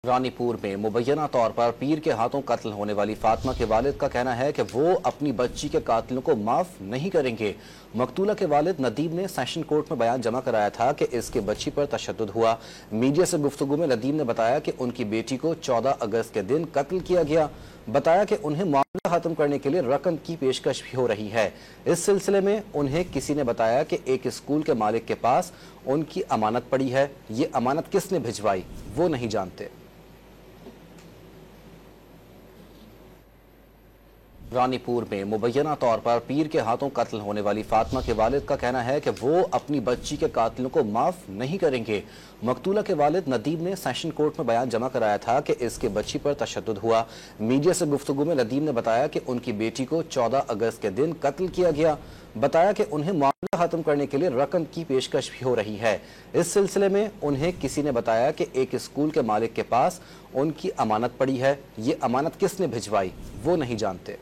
रानीपुर में मुबैना तौर पर पीर के हाथों कत्ल होने वाली फातिमा के वालिद का कहना है कि वो अपनी बच्ची के कातिलों को माफ नहीं करेंगे। मकतूला के वालिद नदीम ने सेशन कोर्ट में बयान जमा कराया था कि इसके बच्ची पर तशद्दुद हुआ। मीडिया से गुफ्तगू में नदीम ने बताया कि उनकी बेटी को 14 अगस्त के दिन कत्ल किया गया। बताया कि उन्हें मामला खत्म करने के लिए रकम की पेशकश भी हो रही है। इस सिलसिले में उन्हें किसी ने बताया कि एक स्कूल के मालिक के पास उनकी अमानत पड़ी है। ये अमानत किसने भिजवाई वो नहीं जानते। रानीपुर में मुबैना तौर पर पीर के हाथों कत्ल होने वाली फातिमा के वालिद का कहना है कि वो अपनी बच्ची के कातिलों को माफ नहीं करेंगे। मकतूला के वालिद नदीम ने सेशन कोर्ट में बयान जमा कराया था कि इसके बच्ची पर तशद्दुद हुआ। मीडिया से गुफ्तगू में नदीम ने बताया कि उनकी बेटी को 14 अगस्त के दिन कत्ल किया गया। बताया कि उन्हें मामला खत्म करने के लिए रकम की पेशकश भी हो रही है। इस सिलसिले में उन्हें किसी ने बताया कि एक स्कूल के मालिक के पास उनकी अमानत पड़ी है। ये अमानत किसने भिजवाई वो नहीं जानते।